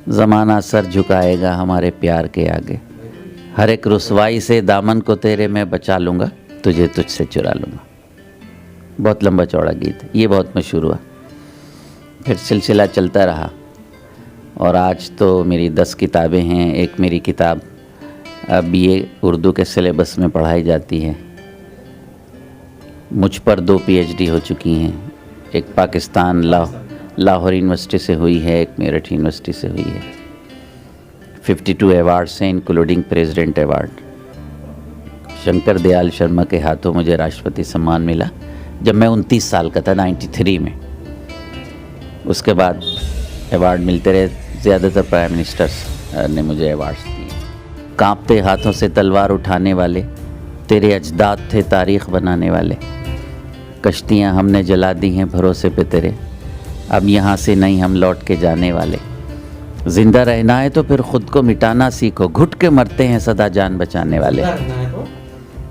ज़माना सर झुकाएगा हमारे प्यार के आगे, हर एक रुसवाई से दामन को तेरे मैं बचा लूँगा, तुझे तुझसे चुरा लूँगा। बहुत लंबा चौड़ा गीत है, ये बहुत मशहूर हुआ। फिर सिलसिला चलता रहा और आज तो मेरी 10 किताबें हैं। एक मेरी किताब BA उर्दू के सिलेबस में पढ़ाई जाती है। मुझ पर 2 PhD हो चुकी हैं। एक पाकिस्तान लाहौर यूनिवर्सिटी से हुई है, एक मेरठ यूनिवर्सिटी से हुई है। 52 अवार्ड्स हैं including president award. Shankar Dayal Sharma के हाथों मुझे राष्ट्रपति सम्मान मिला जब मैं 29 साल का था, 93 में। उसके बाद अवार्ड मिलते रहे, ज़्यादातर प्राइम मिनिस्टर्स ने मुझे अवार्ड्स दिए। कांपते हाथों से तलवार उठाने वाले तेरे अजदाद थे तारीख़ बनाने वाले। कश्तियाँ हमने जला दी हैं भरोसे पे तेरे, अब यहाँ से नहीं हम लौट के जाने वाले। ज़िंदा रहना है तो फिर ख़ुद को मिटाना सीखो, घुट के मरते हैं सदा जान बचाने वाले।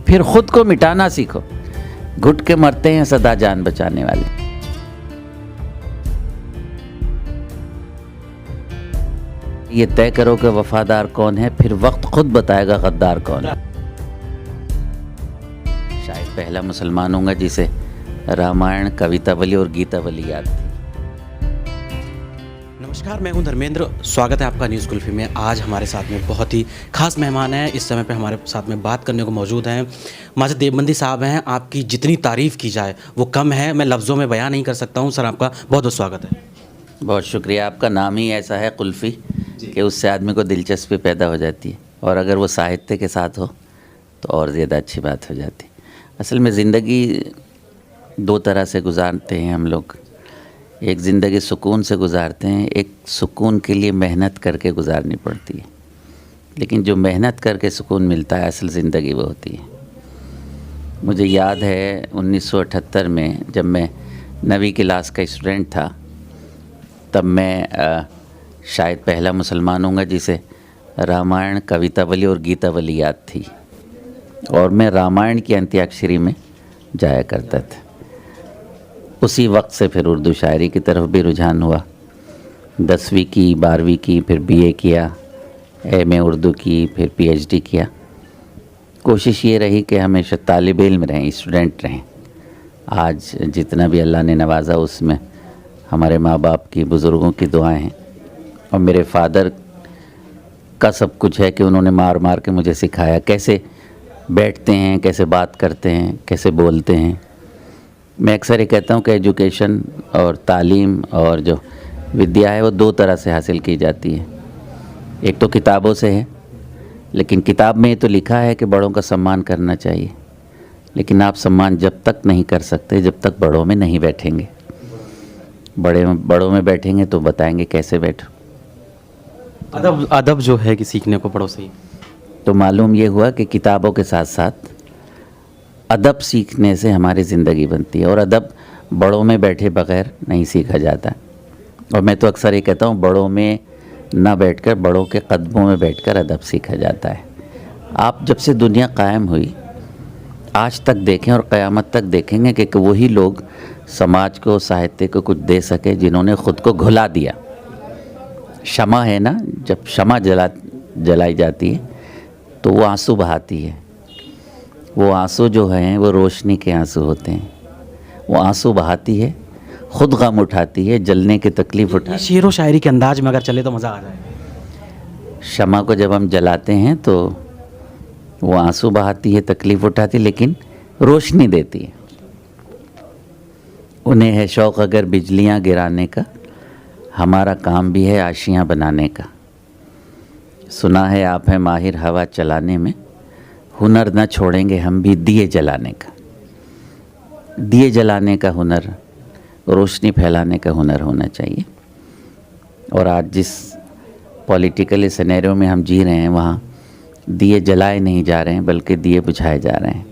फिर ख़ुद को मिटाना सीखो, घुट के मरते हैं सदा जान बचाने वाले। ये तय करो कि वफादार कौन है, फिर वक्त खुद बताएगा गद्दार कौन है। शायद पहला मुसलमान होऊंगा जिसे रामायण, कवितावली और गीतावली याद थी। नमस्कार, मैं हूं धर्मेंद्र। स्वागत है आपका न्यूज़ कुल्फी में। आज हमारे साथ में बहुत ही खास मेहमान हैं। इस समय पे हमारे साथ में बात करने को मौजूद हैं माजिद देवबंदी साहब हैं। आपकी जितनी तारीफ़ की जाए वो कम है, मैं लफ्ज़ों में बयान नहीं कर सकता हूं। सर, आपका बहुत बहुत स्वागत है। बहुत शुक्रिया। आपका नाम ही ऐसा है कुल्फ़ी कि उससे आदमी को दिलचस्पी पैदा हो जाती है, और अगर वो साहित्य के साथ हो तो और ज़्यादा अच्छी बात हो जाती है। असल में ज़िंदगी 2 तरह से गुजारते हैं हम लोग। एक ज़िंदगी सुकून से गुजारते हैं, एक सुकून के लिए मेहनत करके गुजारनी पड़ती है। लेकिन जो मेहनत करके सुकून मिलता है, असल ज़िंदगी वो होती है। मुझे याद है 1978 में जब मैं 9वीं क्लास का स्टूडेंट था, तब मैं शायद पहला मुसलमान होऊंगा जिसे रामायण, कवितावली और गीतावली याद थी। और मैं रामायण की अंत्याक्षरी में जाया करता था। उसी वक्त से फिर उर्दू शायरी की तरफ भी रुझान हुआ। 10वीं की, 12वीं की, फिर BA किया, MA उर्दू की, फिर PhD किया। कोशिश ये रही कि हमेशा तालिब इल्म रहें, स्टूडेंट रहें। आज जितना भी अल्लाह ने नवाजा उसमें हमारे माँ बाप की, बुज़ुर्गों की दुआएं हैं, और मेरे फादर का सब कुछ है कि उन्होंने मार मार के मुझे सिखाया कैसे बैठते हैं, कैसे बात करते हैं, कैसे बोलते हैं। मैं अक्सर ये कहता हूँ कि एजुकेशन और तालीम और जो विद्या है वो 2 तरह से हासिल की जाती है। एक तो किताबों से है, लेकिन किताब में ये तो लिखा है कि बड़ों का सम्मान करना चाहिए, लेकिन आप सम्मान जब तक नहीं कर सकते जब तक बड़ों में नहीं बैठेंगे। बड़ों में बैठेंगे तो बताएंगे कैसे बैठो। अदब जो है कि सीखने को बड़ों से ही। तो मालूम ये हुआ कि किताबों के साथ साथ अदब सीखने से हमारी ज़िंदगी बनती है, और अदब बड़ों में बैठे बगैर नहीं सीखा जाता। और मैं तो अक्सर ये कहता हूँ, बड़ों में ना बैठकर बड़ों के कदमों में बैठकर अदब सीखा जाता है। आप जब से दुनिया कायम हुई आज तक देखें और क़यामत तक देखेंगे कि वही लोग समाज को, साहित्य को कुछ दे सके जिन्होंने ख़ुद को घुला दिया। शमा है ना, जब शमा जलाई जाती है तो वो आंसू बहाती है। वो आंसू जो हैं वो रोशनी के आंसू होते हैं। वो आंसू बहाती है, ख़ुद गम उठाती है, जलने की तकलीफ़ उठाती है। शेर व शायरी के अंदाज में अगर चले तो मज़ा आ जाए। शमा को जब हम जलाते हैं तो वो आंसू बहाती है, तकलीफ़ उठाती है, लेकिन रोशनी देती है। उन्हें है शौक़ अगर बिजलियाँ गिराने का, हमारा काम भी है आशियाँ बनाने का। सुना है आप हैं माहिर हवा चलाने में, हुनर न छोड़ेंगे हम भी दिए जलाने का। दिए जलाने का हुनर, रोशनी फैलाने का हुनर होना चाहिए। और आज जिस पॉलिटिकल सिनेरियो में हम जी रहे हैं, वहाँ दिए जलाए नहीं जा रहे हैं बल्कि दिए बुझाए जा रहे हैं।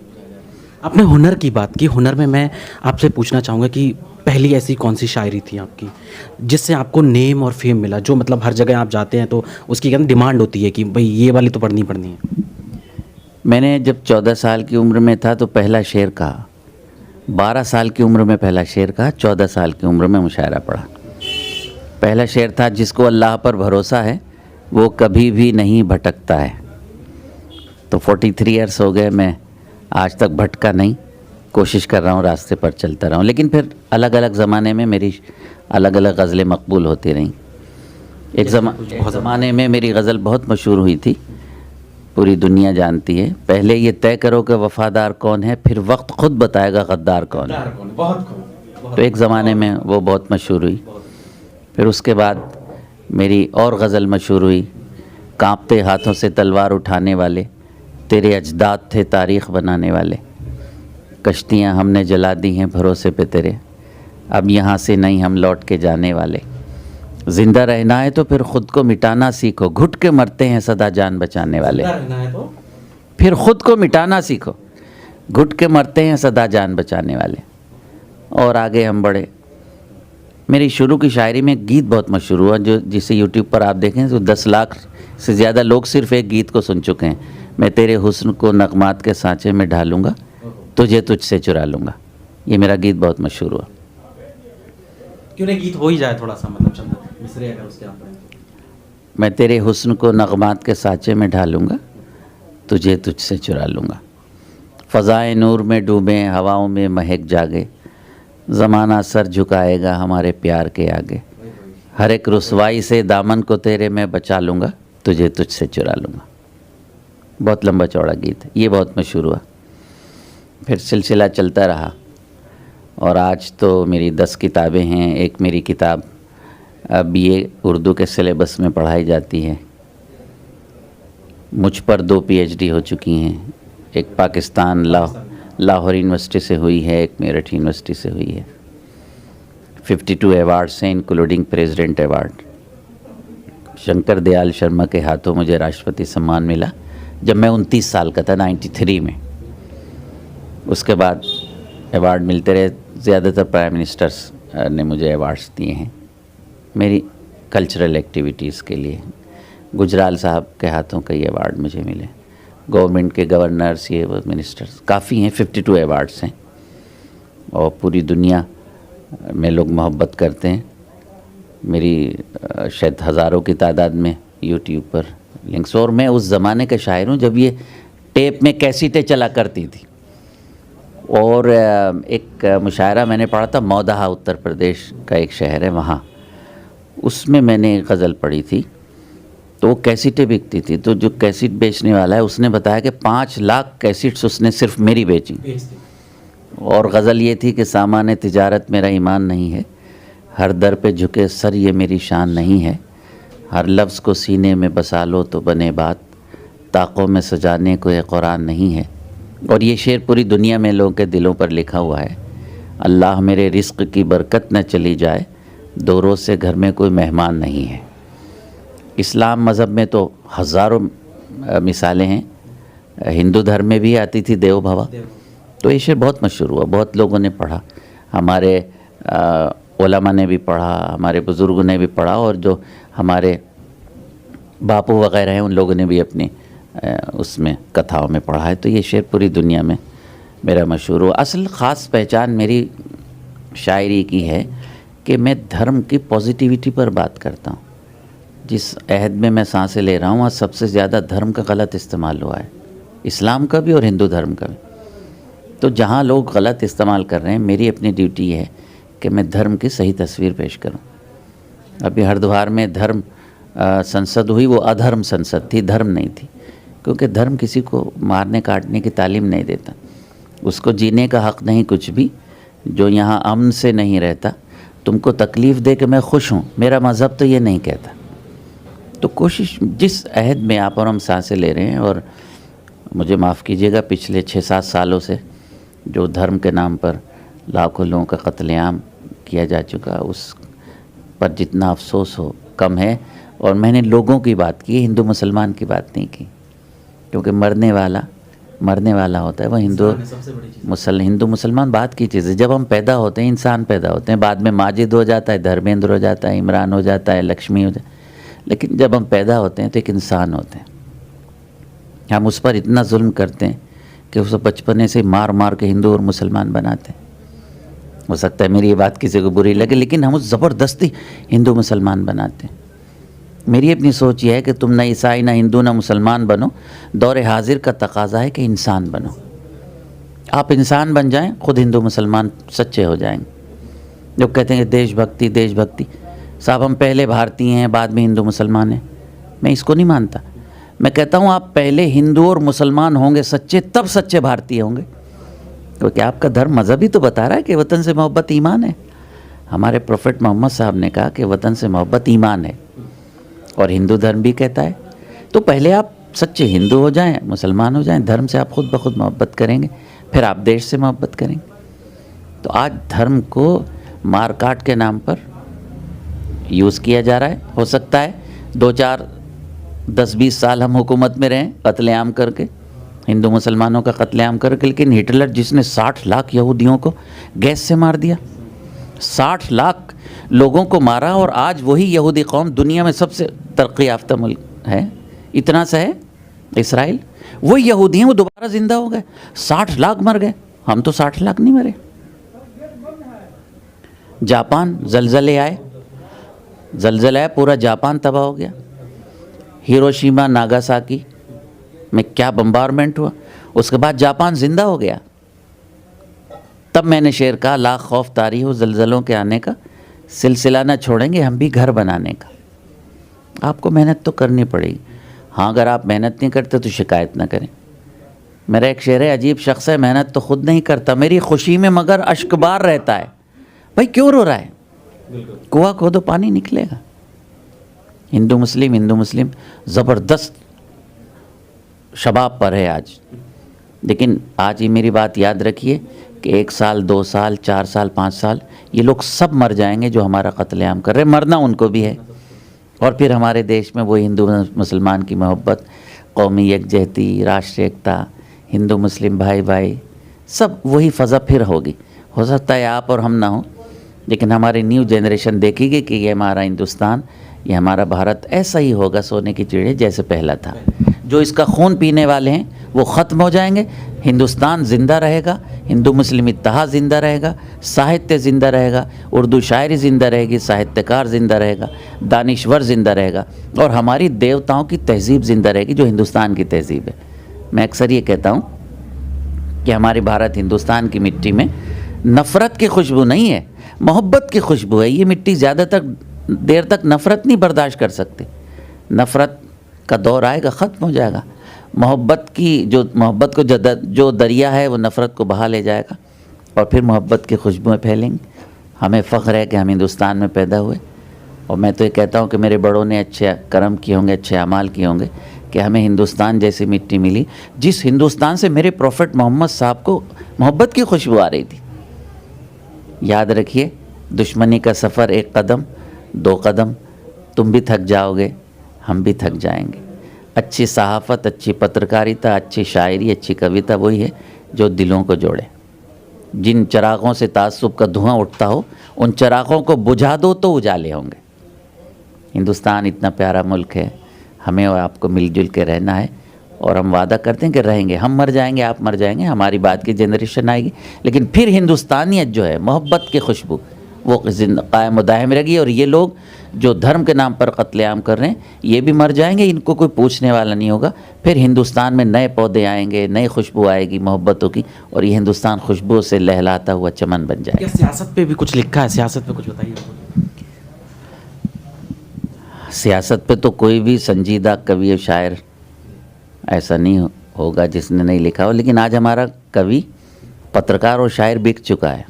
आपने हुनर की बात की। हुनर में मैं आपसे पूछना चाहूँगा कि पहली ऐसी कौन सी शायरी थी आपकी जिससे आपको नेम और फेम मिला, जो मतलब हर जगह आप जाते हैं तो उसकी क्या डिमांड होती है कि भाई ये वाली तो पढ़नी है। मैंने जब 14 साल की उम्र में था तो पहला शेर कहा, 12 साल की उम्र में पहला शेर कहा, 14 साल की उम्र में मुशायरा पढ़ा। पहला शेर था, जिसको अल्लाह पर भरोसा है वो कभी भी नहीं भटकता है। तो 43 ईयर्स हो गए, मैं आज तक भटका नहीं, कोशिश कर रहा हूँ रास्ते पर चलता रहूँ। लेकिन फिर अलग अलग ज़माने में मेरी अलग अलग गज़लें मकबूल होती रहीं। एक ज़माने में मेरी गज़ल बहुत मशहूर हुई थी, पूरी दुनिया जानती है। पहले ये तय करो कि वफ़ादार कौन है, फिर वक्त खुद बताएगा गद्दार कौन है। तो एक ज़माने में वो बहुत मशहूर हुई। फिर उसके बाद मेरी और गज़ल मशहूर हुई, कांपते हाथों से तलवार उठाने वाले तेरे अजदाद थे तारीख़ बनाने वाले, कश्तियाँ हमने जला दी हैं भरोसे पे तेरे, अब यहाँ से नहीं हम लौट के जाने वाले। ज़िंदा रहना है तो फिर ख़ुद को मिटाना सीखो, घुट के मरते हैं सदा जान बचाने वाले। फिर ख़ुद को मिटाना सीखो, घुट के मरते हैं सदा जान बचाने वाले। और आगे हम बढ़े। मेरी शुरू की शायरी में गीत बहुत मशहूर हुआ, जो जिसे यूट्यूब पर आप देखें तो 10 लाख से ज़्यादा लोग सिर्फ़ एक गीत को सुन चुके हैं। मैं तेरे हुस्न को नगमात के सांचे में ढालूँगा, तुझे तुझसे चुरा लूँगा। ये मेरा गीत बहुत मशहूर हुआ। क्यों नहीं गीत हो ही जाए थोड़ा सा, मतलब चंद मिसरे अगर उसके आप मैं तेरे हुस्न को नगमात के सांचे में ढालूँगा, तुझे तुझसे चुरा लूँगा। फ़ज़ाए नूर में डूबे हवाओं में महक जागे, ज़माना सर झुकाएगा हमारे प्यार के आगे। हर एक रुसवाई से दामन को तेरे मैं बचा लूँगा, तुझे तुझसे चुरा लूँगा। बहुत लंबा चौड़ा गीत है, ये बहुत मशहूर हुआ। फिर सिलसिला चलता रहा और आज तो मेरी 10 किताबें हैं। एक मेरी किताब BA उर्दू के सिलेबस में पढ़ाई जाती है। मुझ पर 2 PhD हो चुकी हैं। एक पाकिस्तान लाहौर यूनिवर्सिटी से हुई है, एक मेरठ यूनिवर्सिटी से हुई है। 52 अवार्ड्स हैं including president award. Shankar Dayal Sharma के हाथों मुझे राष्ट्रपति सम्मान मिला जब मैं 29 साल का था, 93 में। उसके बाद अवार्ड मिलते रहे, ज़्यादातर प्राइम मिनिस्टर्स ने मुझे अवार्ड्स दिए हैं मेरी कल्चरल एक्टिविटीज़ के लिए। गुजराल साहब के हाथों कई अवार्ड मुझे मिले, गवर्नमेंट के गवर्नर्स, ये वो मिनिस्टर्स काफ़ी हैं। 52 अवार्ड्स हैं और पूरी दुनिया में लोग मोहब्बत करते हैं। मेरी शायद हज़ारों की तादाद में यूट्यूब पर लिंक्स। और मैं उस ज़माने का शायर हूँ जब ये टेप में कैसेटें चला करती थी। और एक मुशायरा मैंने पढ़ा था, मौदहा उत्तर प्रदेश का एक शहर है, वहाँ उसमें मैंने एक गज़ल पढ़ी थी। तो वो कैसेटें बिकती थी, तो जो कैसेट बेचने वाला है उसने बताया कि 5 लाख कैसेट्स उसने सिर्फ मेरी बेची। और गज़ल ये थी कि सामान तिजारत मेरा ईमान नहीं है, हर दर पे झुके सर ये मेरी शान नहीं है, हर लफ्ज़ को सीने में बसा लो तो बने बात, ताक़ों में सजाने को ये कुरान नहीं है। और ये शेर पूरी दुनिया में लोगों के दिलों पर लिखा हुआ है। अल्लाह मेरे रिस्क की बरकत न चली जाए, 2 रोज़ से घर में कोई मेहमान नहीं है। इस्लाम मज़हब में तो हज़ारों मिसालें हैं। हिंदू धर्म में भी आती थी देव भवा। तो ये शेर बहुत मशहूर हुआ, बहुत लोगों ने पढ़ा, हमारे उलमा ने भी पढ़ा, हमारे बुज़ुर्गों ने भी पढ़ा, और जो हमारे बापू वग़ैरह हैं उन लोगों ने भी अपनी उसमें कथाओं में पढ़ा है। तो ये शेर पूरी दुनिया में मेरा मशहूर हुआ। असल ख़ास पहचान मेरी शायरी की है कि मैं धर्म की पॉजिटिविटी पर बात करता हूँ। जिस अहद में मैं सांसें ले रहा हूँ वहाँ सबसे ज़्यादा धर्म का गलत इस्तेमाल हुआ है, इस्लाम का भी और हिंदू धर्म का भी। तो जहाँ लोग गलत इस्तेमाल कर रहे हैं, मेरी अपनी ड्यूटी है कि मैं धर्म की सही तस्वीर पेश करूँ। अभी हरिद्वार में धर्म संसद हुई, वो अधर्म संसद थी, धर्म नहीं थी। क्योंकि धर्म किसी को मारने काटने की तालीम नहीं देता, उसको जीने का हक़ नहीं कुछ भी। जो यहाँ अमन से नहीं रहता, तुमको तकलीफ़ दे कि मैं खुश हूँ, मेरा मज़हब तो ये नहीं कहता। तो कोशिश, जिस अहद में आप और हम सांसें ले रहे हैं, और मुझे माफ़ कीजिएगा पिछले 6-7 सालों से जो धर्म के नाम पर लाखों लोगों का कत्लेआम किया जा चुका, उस पर जितना अफसोस हो कम है। और मैंने लोगों की बात की, हिंदू मुसलमान की बात नहीं की, क्योंकि मरने वाला होता है, वह हिंदू मुसलमान बात की चीज़ है। जब हम पैदा होते हैं, इंसान पैदा होते हैं, बाद में माजिद हो जाता है, धर्मेंद्र हो जाता है, इमरान हो जाता है, लक्ष्मी हो जाता है, लेकिन जब हम पैदा होते हैं तो एक इंसान होते हैं। हम उस पर इतना जुल्म करते हैं कि उसे बचपने से मार मार के हिंदू और मुसलमान बनाते हैं। हो सकता है मेरी ये बात किसी को बुरी लगे, लेकिन हम उस ज़बरदस्ती हिंदू मुसलमान बनाते हैं। मेरी अपनी सोच ये है कि तुम ना ईसाई, ना हिंदू, ना मुसलमान बनो। दौर हाजिर का तकाजा है कि इंसान बनो। आप इंसान बन जाएं, खुद हिंदू मुसलमान सच्चे हो जाएंगे। लोग कहते हैं कि देशभक्ति देशभक्ति, साहब हम पहले भारतीय हैं बाद में हिंदू मुसलमान हैं। मैं इसको नहीं मानता। मैं कहता हूँ आप पहले हिंदू और मुसलमान होंगे सच्चे, तब सच्चे भारतीय होंगे। क्योंकि आपका धर्म मज़हब ही तो बता रहा है कि वतन से मोहब्बत ईमान है। हमारे प्रोफेट मोहम्मद साहब ने कहा कि वतन से मोहब्बत ईमान है, और हिंदू धर्म भी कहता है। तो पहले आप सच्चे हिंदू हो जाएं, मुसलमान हो जाएं, धर्म से आप खुद ब खुद मोहब्बत करेंगे, फिर आप देश से मोहब्बत करेंगे। तो आज धर्म को मार काट के नाम पर यूज़ किया जा रहा है। हो सकता है 2, 4, 10, 20 साल हम हुकूमत में रहें कत्लेआम करके, हिंदू मुसलमानों का कत्लेआम करके, लेकिन हिटलर जिसने 60 लाख यहूदियों को गैस से मार दिया, 60 लाख लोगों को मारा, और आज वही यहूदी कौम दुनिया में सबसे तरक्की याफ्ता मुल्क है। इतना सा है इसराइल, वो यहूदी हैं, वो दोबारा ज़िंदा हो गए। 60 लाख मर गए, हम तो 60 लाख नहीं मरे। जापान, ज़लज़ले आए, पूरा जापान तबाह हो गया। हिरोशिमा नागासाकी में क्या बम्बारमेंट हुआ, उसके बाद जापान ज़िंदा हो गया। तब मैंने शेर कहा, लाख खौफ तारी हो ज़लज़लों के आने का, सिलसिला न छोड़ेंगे हम भी घर बनाने का। आपको मेहनत तो करनी पड़ेगी। हाँ, अगर आप मेहनत नहीं करते तो शिकायत ना करें। मेरा एक शेर है, अजीब शख्स है मेहनत तो खुद नहीं करता, मेरी खुशी में मगर अश्कबार रहता है। भाई क्यों रो रहा है? कुआं खोदो पानी निकलेगा। हिंदू मुस्लिम ज़बरदस्त शबाब पर है आज। लेकिन आज ये मेरी बात याद रखिए कि 1 साल, 2 साल, 4 साल, 5 साल ये लोग सब मर जाएंगे जो हमारा कत्लेआम कर रहे हैं। मरना उनको भी है। और फिर हमारे देश में वो हिंदू मुसलमान की मोहब्बत, कौमी यकजहती, राष्ट्रीय एकता, हिंदू मुस्लिम भाई भाई, सब वही फ़ज़ा फिर होगी। हो सकता है आप और हम ना हो, लेकिन हमारी न्यू जनरेशन देखेगी कि ये हमारा हिंदुस्तान, ये हमारा भारत ऐसा ही होगा, सोने की चिड़िया जैसे पहला था। जो इसका खून पीने वाले हैं वो ख़त्म हो जाएंगे, हिंदुस्तान ज़िंदा रहेगा, हिंदू मुस्लिम इत्तेहाद ज़िंदा रहेगा, साहित्य ज़िंदा रहेगा, उर्दू शायरी ज़िंदा रहेगी, साहित्यकार ज़िंदा रहेगा, दानिश्वर ज़िंदा रहेगा, और हमारी देवताओं की तहज़ीब ज़िंदा रहेगी जो हिंदुस्तान की तहज़ीब है। मैं अक्सर ये कहता हूँ कि हमारे भारत हिंदुस्तान की मिट्टी में नफ़रत की खुशबू नहीं है, मोहब्बत की खुशबू है। ये मिट्टी ज़्यादातर देर तक नफ़रत नहीं बर्दाश्त कर सकती। नफ़रत का दौर आएगा, ख़त्म हो जाएगा। मोहब्बत को जो दरिया है वो नफ़रत को बहा ले जाएगा, और फिर मोहब्बत की खुशबुएँ फैलेंगी। हमें फ़ख्र है कि हम हिंदुस्तान में पैदा हुए, और मैं तो ये कहता हूँ कि मेरे बड़ों ने अच्छे कर्म किए होंगे, अच्छे अमाल किए होंगे कि हमें हिंदुस्तान जैसी मिट्टी मिली, जिस हिंदुस्तान से मेरे प्रोफेट मोहम्मद साहब को मोहब्बत की खुशबू आ रही थी। याद रखिए, दुश्मनी का सफ़र 1 कदम 2 कदम, तुम भी थक जाओगे, हम भी थक जाएंगे। अच्छी सहाफ़त, अच्छी पत्रकारिता, अच्छी शायरी, अच्छी कविता वही है जो दिलों को जोड़े। जिन चरागों से तासुब का धुआं उठता हो, उन चरागों को बुझा दो तो उजाले होंगे। हिंदुस्तान इतना प्यारा मुल्क है, हमें और आपको मिलजुल के रहना है, और हम वादा करते हैं कि रहेंगे। हम मर जाएंगे, आप मर जाएंगे, हमारी बाद की जनरेशन आएगी, लेकिन फिर हिंदुस्तानियत जो है, मोहब्बत की खुशबू, वो कायम दायम रहेगी। और ये लोग जो धर्म के नाम पर कत्लेआम कर रहे हैं, ये भी मर जाएंगे, इनको कोई पूछने वाला नहीं होगा। फिर हिंदुस्तान में नए पौधे आएंगे, नई खुशबू आएगी मोहब्बतों की, और ये हिंदुस्तान खुशबू से लहलाता हुआ चमन बन जाएगा। सियासत पे भी कुछ लिखा है? सियासत पे कुछ बताइए। सियासत पे तो कोई भी संजीदा कवि और शायर ऐसा नहीं होगा जिसने नहीं लिखा हो, लेकिन आज हमारा कवि, पत्रकार और शायर बिक चुका है।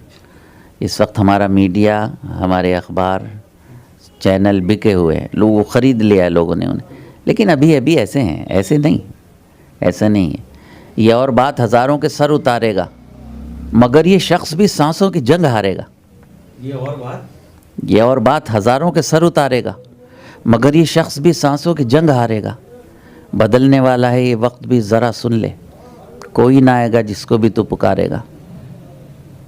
इस वक्त हमारा मीडिया, हमारे अखबार, चैनल बिके हुए हैं, लोगों को ख़रीद लिया है लोगों ने उन्हें। लेकिन अभी ऐसे हैं, ऐसा नहीं है। ये और बात हज़ारों के सर उतारेगा, मगर ये शख्स भी सांसों की जंग हारेगा। ये और बात हज़ारों के सर उतारेगा, मगर ये शख्स भी सांसों की जंग हारेगा। बदलने वाला है ये वक्त भी, ज़रा सुन ले, कोई ना आएगा जिसको भी तू पुकारेगा।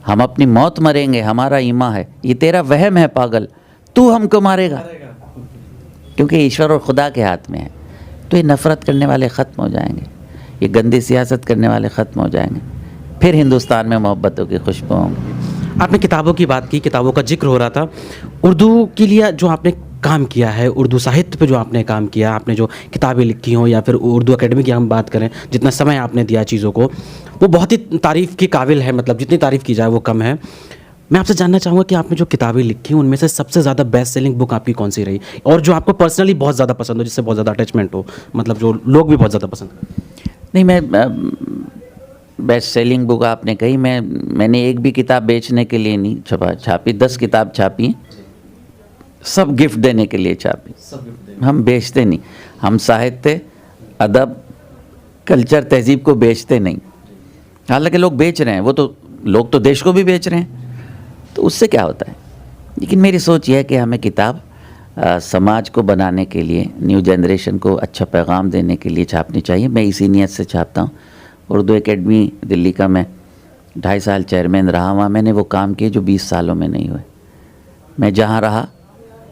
हम अपनी मौत मरेंगे, हमारा ईमा है, ये तेरा वहम है पागल, तू हमको मारेगा। क्योंकि ईश्वर और खुदा के हाथ में है। तो ये नफ़रत करने वाले ख़त्म हो जाएंगे, ये गंदी सियासत करने वाले ख़त्म हो जाएंगे, फिर हिंदुस्तान में मोहब्बतों की खुशबू होंगी। आपने किताबों की बात की, किताबों का जिक्र हो रहा था। उर्दू के लिए जो आपने काम किया है, उर्दू साहित्य पे जो आपने काम किया, आपने जो किताबें लिखी हों या फिर उर्दू एकेडमी की हम बात करें, जितना समय आपने दिया चीज़ों को, वो बहुत ही तारीफ़ के काबिल है, मतलब जितनी तारीफ़ की जाए वो कम है। मैं आपसे जानना चाहूँगा कि आपने जो किताबें लिखी उनमें से सबसे ज़्यादा बेस्ट सेलिंग बुक आपकी कौन सी रही, और जो आपको पर्सनली बहुत ज़्यादा पसंद हो, जिससे बहुत ज़्यादा अटैचमेंट हो, मतलब जो लोग भी बहुत ज़्यादा पसंद करें? नहीं, मैं बेस्ट सेलिंग बुक आपने कही, मैंने एक भी किताब बेचने के लिए नहीं छापी। 10 किताब छापी, सब गिफ्ट देने के लिए छापी। हम बेचते नहीं, हम साहित्य, अदब, कल्चर, तहजीब को बेचते नहीं। हालांकि लोग बेच रहे हैं, वो तो लोग तो देश को भी बेच रहे हैं, तो उससे क्या होता है। लेकिन मेरी सोच यह है कि हमें किताब समाज को बनाने के लिए, न्यू जनरेशन को अच्छा पैगाम देने के लिए छापनी चाहिए। मैं इसी नीयत से छापता हूँ। उर्दू एकेडमी दिल्ली का मैं 2.5 साल चेयरमैन रहा। वहाँ मैंने वो काम किए जो 20 सालों में नहीं हुए। मैं जहाँ रहा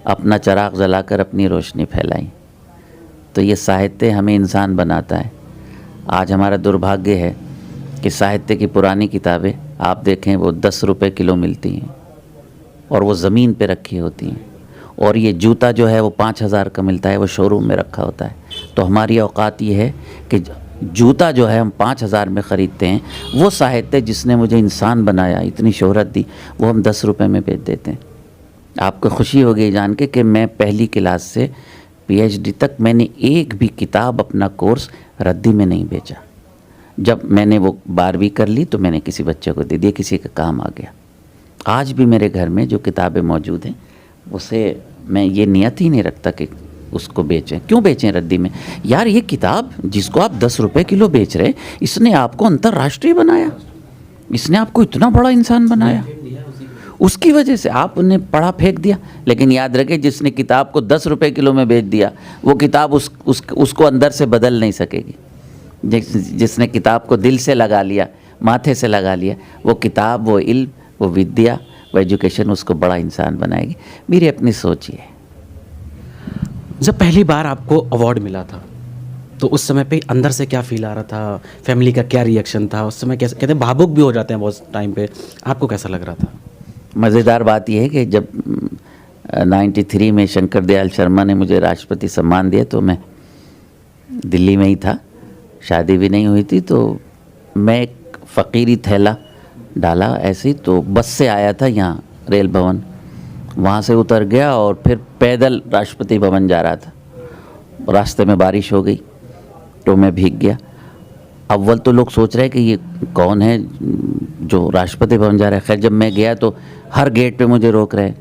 अपना चिराग जलाकर अपनी रोशनी फैलाई। तो ये साहित्य हमें इंसान बनाता है। आज हमारा दुर्भाग्य है कि साहित्य की पुरानी किताबें आप देखें, वो 10 रुपये किलो मिलती हैं और वो ज़मीन पे रखी होती हैं, और ये जूता जो है वो 5,000 का मिलता है, वो शोरूम में रखा होता है। तो हमारी औकात ये है कि जूता जो है हम 5,000 में ख़रीदते हैं, वो साहित्य जिसने मुझे इंसान बनाया, इतनी शोहरत दी, वो हम 10 रुपये में बेच देते हैं। आपको खुशी होगी जान के कि मैं पहली क्लास से PhD तक मैंने एक भी किताब, अपना कोर्स रद्दी में नहीं बेचा। जब मैंने वो 12वीं कर ली तो मैंने किसी बच्चे को दे दिया, किसी का काम आ गया। आज भी मेरे घर में जो किताबें मौजूद हैं, उसे मैं ये नियत ही नहीं रखता कि उसको बेचें। क्यों बेचें रद्दी में? यार, ये किताब जिसको आप 10 रुपये किलो बेच रहे, इसने आपको अंतर्राष्ट्रीय बनाया, इसने आपको इतना बड़ा इंसान बनाया, उसकी वजह से आप उन्हें पढ़ा फेंक दिया। लेकिन याद रखें, जिसने किताब को 10 रुपये किलो में बेच दिया, वो किताब उसको अंदर से बदल नहीं सकेगी। जिसने किताब को दिल से लगा लिया, माथे से लगा लिया, वो किताब, वो इल्म, वो विद्या, वो एजुकेशन उसको बड़ा इंसान बनाएगी। मेरी अपनी सोच ये है। जब पहली बार आपको अवार्ड मिला था तो उस समय पे अंदर से क्या फील आ रहा था, फैमिली का क्या रिएक्शन था उस समय? कैसे कहते हैं, भावुक भी हो जाते हैं बहुत टाइम पे, आपको कैसा लग रहा था? मज़ेदार बात यह है कि जब 93 में शंकर दयाल शर्मा ने मुझे राष्ट्रपति सम्मान दिया तो मैं दिल्ली में ही था, शादी भी नहीं हुई थी। तो मैं एक फ़कीरी थैला डाला ऐसे ही, तो बस से आया था यहाँ रेल भवन, वहाँ से उतर गया और फिर पैदल राष्ट्रपति भवन जा रहा था। रास्ते में बारिश हो गई तो मैं भीग गया। अव्वल तो लोग सोच रहे हैं कि ये कौन है जो राष्ट्रपति भवन जा रहा है। खैर, जब मैं गया तो हर गेट पे मुझे रोक रहे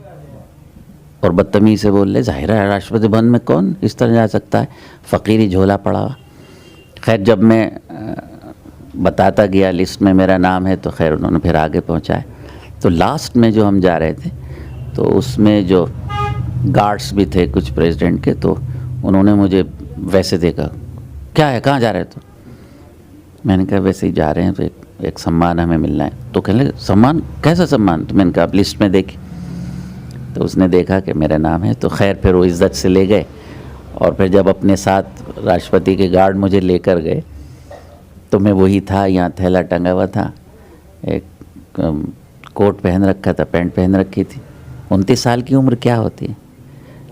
और बदतमीज़ी से बोल रहे, ज़ाहिर है राष्ट्रपति भवन में कौन इस तरह जा सकता है, फ़कीरी झोला पड़ा हुआ। खैर, जब मैं बताता गया लिस्ट में मेरा नाम है, तो खैर उन्होंने फिर आगे पहुंचाया। तो लास्ट में जो हम जा रहे थे, तो उसमें जो गार्ड्स भी थे कुछ प्रेसिडेंट के, तो उन्होंने मुझे वैसे देखा, क्या है, कहाँ जा रहे हो? तो मैंने कहा वैसे ही जा रहे हैं, तो एक सम्मान हमें मिलना है। तो कहने लगे, सम्मान? कैसा सम्मान? तो मैंने कहा आप लिस्ट में देखी। तो उसने देखा कि मेरा नाम है, तो खैर फिर वो इज़्ज़त से ले गए। और फिर जब अपने साथ राष्ट्रपति के गार्ड मुझे लेकर गए, तो मैं वही था, यहाँ थैला टंगा हुआ था, एक कोट पहन रखा था, पैंट पहन रखी थी। 29 साल की उम्र क्या होती है।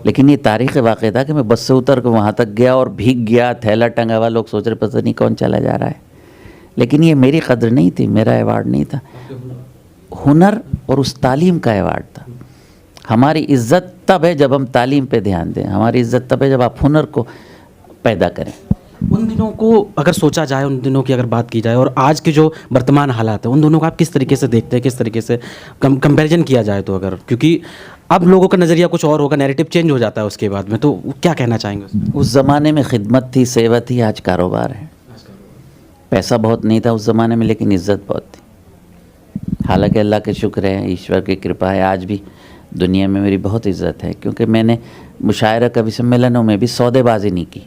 लेकिन ये तारीख़ वाक़या था कि मैं बस से उतर कर वहाँ तक गया और भीग गया, थैला टंगा हुआ, लोग सोच रहे पता नहीं कौन चला जा रहा है। लेकिन ये मेरी कदर नहीं थी, मेरा अवार्ड नहीं था, हुनर और उस तालीम का अवार्ड था। हमारी इज़्ज़त तब है जब हम तालीम पे ध्यान दें, हमारी इज़्ज़त तब है जब आप हुनर को पैदा करें। उन दिनों को अगर सोचा जाए, उन दिनों की अगर बात की जाए और आज के जो वर्तमान हालात है, उन दोनों को आप किस तरीके से देखते हैं, किस तरीके से कंपैरिजन किया जाए तो? अगर, क्योंकि अब लोगों का नज़रिया कुछ और होगा, नैरेटिव चेंज हो जाता है उसके बाद में, तो क्या कहना चाहेंगे? उस ज़माने में खिदमत थी, सेवा थी, आज कारोबार है। पैसा बहुत नहीं था उस ज़माने में, लेकिन इज़्ज़त बहुत थी। हालांकि अल्लाह के शुक्र है, ईश्वर की कृपा है, आज भी दुनिया में मेरी बहुत इज़्ज़त है, क्योंकि मैंने मुशायरा कवि सम्मेलनों में भी सौदेबाजी नहीं की।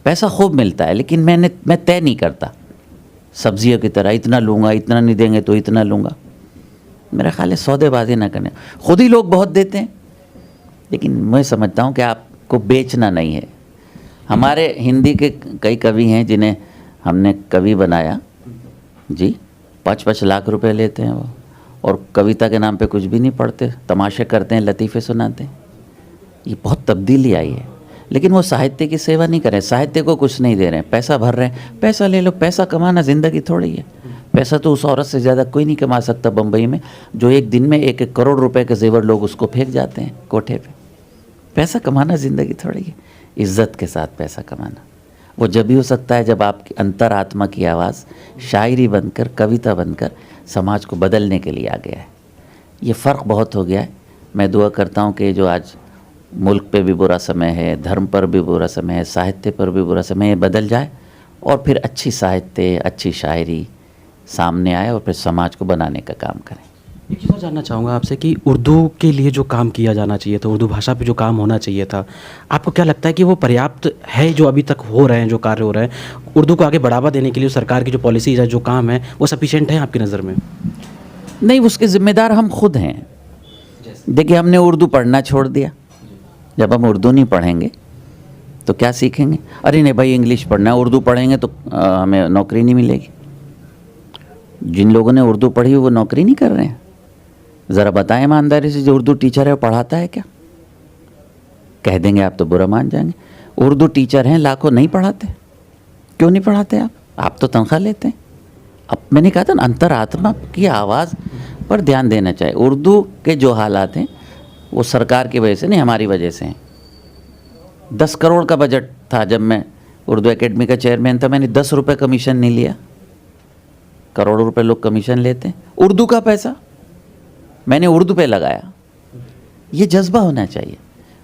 पैसा खूब मिलता है, लेकिन मैं तय नहीं करता सब्जियों की तरह, इतना लूँगा, इतना नहीं देंगे तो इतना लूँगा। मेरा ख्याल है सौदेबाजी ना करने। खुद ही लोग बहुत देते हैं, लेकिन मैं समझता हूँ कि आपको बेचना नहीं है। हमारे हिंदी के कई कवि हैं जिन्हें हमने कवि बनाया जी, 5-5 लाख रुपए लेते हैं वो, और कविता के नाम पे कुछ भी नहीं पढ़ते, तमाशे करते हैं, लतीफ़े सुनाते हैं। ये बहुत तब्दीली आई है, लेकिन वो साहित्य की सेवा नहीं कर रहे, साहित्य को कुछ नहीं दे रहे हैं, पैसा भर रहे हैं। पैसा ले लो, पैसा कमाना ज़िंदगी थोड़ी है। पैसा तो उस औरत से ज़्यादा कोई नहीं कमा सकता बम्बई में, जो एक दिन में 1-1 करोड़ रुपए के जेवर लोग उसको फेंक जाते हैं कोठे पे। पैसा कमाना ज़िंदगी थोड़ी है। इज़्ज़त के साथ पैसा कमाना वो जब भी हो सकता है जब आपकी अंतरात्मा की आवाज़ शायरी बनकर, कविता बनकर समाज को बदलने के लिए आ गया है। ये फ़र्क बहुत हो गया है। मैं दुआ करता हूँ कि जो आज मुल्क पे भी बुरा समय है, धर्म पर भी बुरा समय है, साहित्य पर भी बुरा समय है, बदल जाए और फिर अच्छी साहित्य, अच्छी शायरी सामने आए और फिर समाज को बनाने का काम करें। एक चीज़ और जानना चाहूँगा आपसे कि उर्दू के लिए जो काम किया जाना चाहिए था, उर्दू भाषा पे जो काम होना चाहिए था, आपको क्या लगता है कि वो पर्याप्त है? जो अभी तक हो रहे हैं, जो कार्य हो रहे हैं, उर्दू को आगे बढ़ावा देने के लिए सरकार की जो पॉलिसीज़ है, जो काम है, वो सफिशिएंट है आपकी नज़र में? नहीं, उसके ज़िम्मेदार हम खुद हैं। देखिए, हमने उर्दू पढ़ना छोड़ दिया। जब हम उर्दू नहीं पढ़ेंगे तो क्या सीखेंगे? अरे नहीं भाई, इंग्लिश पढ़ना है, उर्दू पढ़ेंगे तो हमें नौकरी नहीं मिलेगी। जिन लोगों ने उर्दू पढ़ी वो नौकरी नहीं कर रहे हैं। ज़रा बताएं ईमानदारी से, जो उर्दू टीचर है वो पढ़ाता है क्या? कह देंगे आप तो बुरा मान जाएंगे। उर्दू टीचर हैं लाखों, नहीं पढ़ाते। क्यों नहीं पढ़ाते आप? आप तो तनख्वाह लेते हैं। अब मैंने कहा था ना, अंतरात्मा की आवाज़ पर ध्यान देना चाहिए। उर्दू के जो हालात हैं वो सरकार की वजह से नहीं, हमारी वजह से हैं। 10 करोड़ का बजट था जब मैं उर्दू एकेडमी का चेयरमैन था, मैंने 10 रुपये कमीशन नहीं लिया। करोड़ों रुपए लोग कमीशन लेते हैं। उर्दू का पैसा मैंने उर्दू पे लगाया। ये जज्बा होना चाहिए।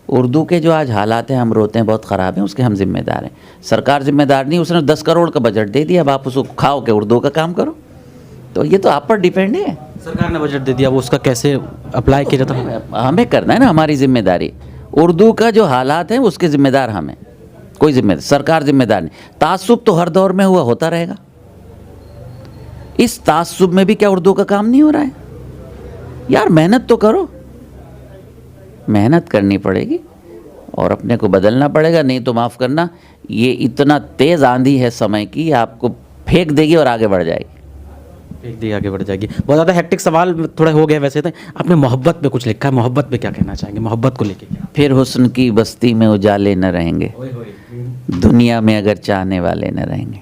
उर्दू के जो आज हालात हैं, हम रोते हैं बहुत ख़राब हैं, उसके हम जिम्मेदार हैं। सरकार जिम्मेदार नहीं, उसने 10 करोड़ का बजट दे दिया, अब आप उसको खाओ के उर्दू का काम करो। तो ये तो आप पर डिपेंड है। सरकार ने बजट दे दिया, वो उसका कैसे अप्लाई किया जाता है? हमें करना है ना, हमारी जिम्मेदारी। उर्दू का जो हालात हैं उसके ज़िम्मेदार हमें, कोई जिम्मेदार सरकार जिम्मेदार नहीं। तासुब तो हर दौर में हुआ, होता रहेगा। इस तासुब में भी क्या उर्दू का काम नहीं हो रहा है? यार मेहनत तो करो, मेहनत करनी पड़ेगी और अपने को बदलना पड़ेगा। नहीं तो माफ़ करना, ये इतना तेज़ आंधी है समय की, आपको फेंक देगी और आगे बढ़ जाएगी। फेंक दी, आगे बढ़ जाएगी। बहुत ज़्यादा हेक्टिक सवाल थोड़ा हो गया वैसे तो। आपने मोहब्बत पे कुछ लिखा है, मोहब्बत पे क्या कहना चाहेंगे? मोहब्बत को लेके क्या? फिर हुस्न की बस्ती में उजाले न रहेंगे, दुनिया में अगर चाहने वाले न रहेंगे।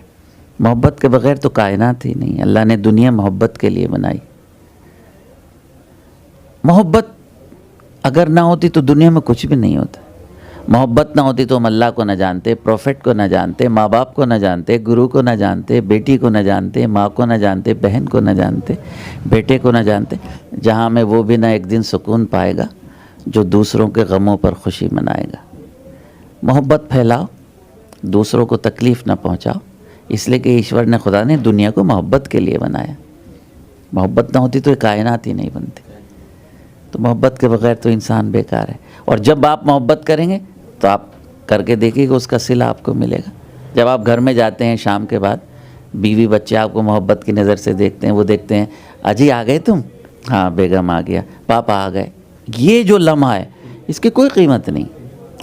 मोहब्बत के बगैर तो कायनात ही नहीं। अल्लाह ने दुनिया मोहब्बत के लिए बनाई। मोहब्बत अगर ना होती तो दुनिया में कुछ भी नहीं होता। मोहब्बत ना होती तो हम अल्लाह को न जानते, प्रॉफिट को न जानते, माँ बाप को न जानते, गुरु को न जानते, बेटी को न जानते, माँ को न जानते, बहन को न जानते, बेटे को न जानते। जहाँ में वो भी ना एक दिन सुकून पाएगा जो दूसरों के गमों पर खुशी मनाएगा। मोहब्बत फैलाओ, दूसरों को तकलीफ़ न पहुँचाओ, इसलिए कि ईश्वर ने, खुदा ने दुनिया को मोहब्बत के लिए बनाया। मोहब्बत ना होती तो ये कायनात ही नहीं बनती। तो मोहब्बत के बगैर तो इंसान बेकार है। और जब आप मोहब्बत करेंगे तो आप करके देखिएगा, उसका सिला आपको मिलेगा। जब आप घर में जाते हैं शाम के बाद, बीवी बच्चे आपको मोहब्बत की नज़र से देखते हैं। वो देखते हैं, अजी आ गए तुम? हाँ बेगम आ गया, पापा आ गए। ये जो लम्हा है इसकी कोई कीमत नहीं,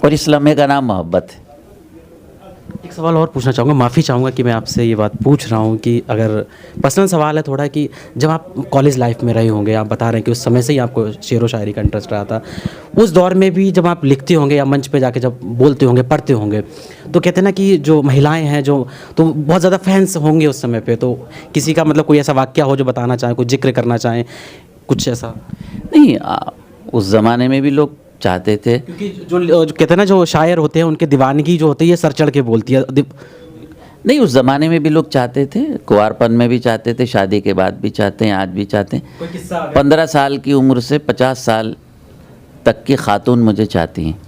और इस लम्हे का नाम मोहब्बत है। एक सवाल और पूछना चाहूँगा, माफ़ी चाहूँगा कि मैं आपसे ये बात पूछ रहा हूँ कि अगर पर्सनल सवाल है थोड़ा, कि जब आप कॉलेज लाइफ में रहे होंगे, आप बता रहे हैं कि उस समय से ही आपको शेर व शायरी का इंटरेस्ट रहा था, उस दौर में भी जब आप लिखते होंगे या मंच पे जाके जब बोलते होंगे, पढ़ते होंगे, तो कहते हैं ना कि जो महिलाएं हैं जो, तो बहुत ज़्यादा फैंस होंगे उस समय पे। तो किसी का मतलब कोई ऐसा वाक़या हो जो बताना चाहें, कुछ जिक्र करना चाहें, कुछ ऐसा? नहीं, उस ज़माने में भी लोग चाहते थे, क्योंकि जो कहते हैं ना, जो शायर होते हैं उनके दीवानगी जो होती है, ये सर चढ़ के बोलती है। नहीं, उस ज़माने में भी लोग चाहते थे, कुंवारपन में भी चाहते थे, शादी के बाद भी चाहते हैं, आज भी चाहते हैं। 15 साल की उम्र से 50 साल तक की खातून मुझे चाहती हैं,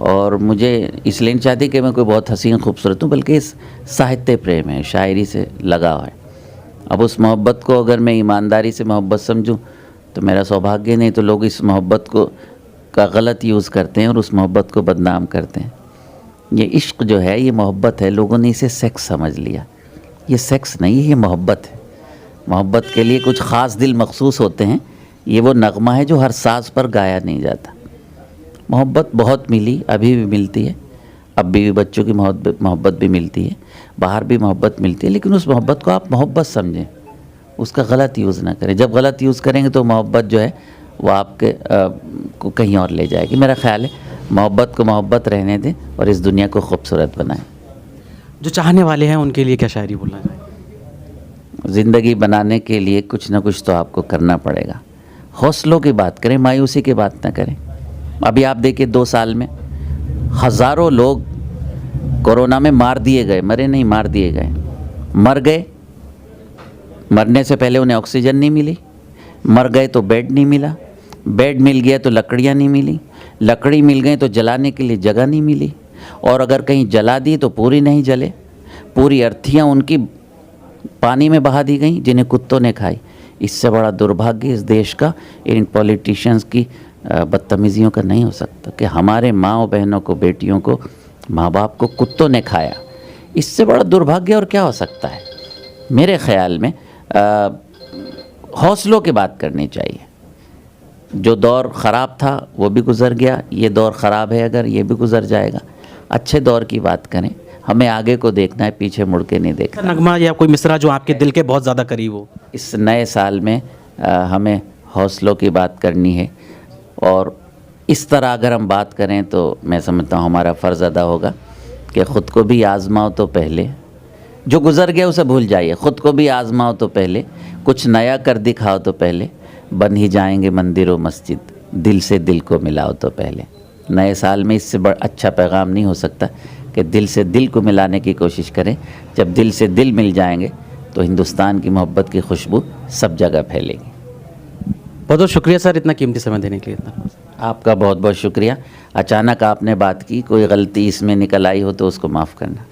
और मुझे इसलिए नहीं चाहती कि मैं कोई बहुत हसीन खूबसूरत हूँ, बल्कि इस साहित्य प्रेम है, शायरी से लगाव है। अब उस मोहब्बत को अगर मैं ईमानदारी से मोहब्बत समझूँ तो मेरा सौभाग्य, नहीं तो लोग इस मोहब्बत को का गलत यूज़ करते हैं और उस मोहब्बत को बदनाम करते हैं। ये इश्क जो है, ये मोहब्बत है, लोगों ने इसे सेक्स समझ लिया। ये सेक्स नहीं है, ये मोहब्बत है। मोहब्बत के लिए कुछ ख़ास दिल मखसूस होते हैं। ये वो नगमा है जो हर साज़ पर गाया नहीं जाता। मोहब्बत बहुत मिली, अभी भी मिलती है, अब भी बच्चों की मोहब्बत भी मिलती है, बाहर भी मोहब्बत मिलती है, लेकिन उस मोहब्बत को आप मोहब्बत समझें, उसका गलत यूज़ ना करें। जब गलत यूज़ करेंगे तो मोहब्बत जो है वो आपके को कहीं और ले जाएगी। मेरा ख्याल है मोहब्बत को मोहब्बत रहने दें और इस दुनिया को खूबसूरत बनाएं। जो चाहने वाले हैं उनके लिए क्या शायरी बोलना चाहिए? ज़िंदगी बनाने के लिए कुछ ना कुछ तो आपको करना पड़ेगा। हौसलों की बात करें, मायूसी की बात ना करें। अभी आप देखिए 2 साल में हज़ारों लोग कोरोना में मार दिए गए, मरे नहीं मार दिए गए। मर गए, मरने से पहले उन्हें ऑक्सीजन नहीं मिली, मर गए तो बेड नहीं मिला, बेड मिल गया तो लकड़ियाँ नहीं मिली, लकड़ी मिल गई तो जलाने के लिए जगह नहीं मिली, और अगर कहीं जला दी तो पूरी नहीं जले, पूरी अर्थियाँ उनकी पानी में बहा दी गई जिन्हें कुत्तों ने खाई। इससे बड़ा दुर्भाग्य इस देश का इन पॉलिटिशियंस की बदतमीजियों का नहीं हो सकता कि हमारे माँ बहनों को, बेटियों को, माँ बाप को कुत्तों ने खाया। इससे बड़ा दुर्भाग्य और क्या हो सकता है? मेरे ख्याल में हौसलों की बात करनी चाहिए। जो दौर ख़राब था वो भी गुज़र गया, ये दौर ख़राब है अगर, ये भी गुज़र जाएगा। अच्छे दौर की बात करें, हमें आगे को देखना है, पीछे मुड़ के नहीं देखना। नगमा या कोई मिसरा जो आपके दिल के बहुत ज़्यादा करीब हो? इस नए साल में हमें हौसलों की बात करनी है, और इस तरह अगर हम बात करें तो मैं समझता हूँ हमारा फ़र्ज़ अदा होगा कि ख़ुद को भी आज़माओ तो पहले, जो गुज़र गया उसे भूल जाइए, ख़ुद को भी आज़माओ तो पहले, कुछ नया कर दिखाओ तो पहले, बन ही जाएंगे मंदिर व मस्जिद, दिल से दिल को मिलाओ तो पहले। नए साल में इससे बड़ा अच्छा पैगाम नहीं हो सकता कि दिल से दिल को मिलाने की कोशिश करें। जब दिल से दिल मिल जाएंगे तो हिंदुस्तान की मोहब्बत की खुशबू सब जगह फैलेगी। बहुत बहुत शुक्रिया सर इतना कीमती समय देने के लिए। इतना आपका बहुत बहुत शुक्रिया। अचानक आपने बात की, कोई गलती इसमें निकल आई हो तो उसको माफ़ करना।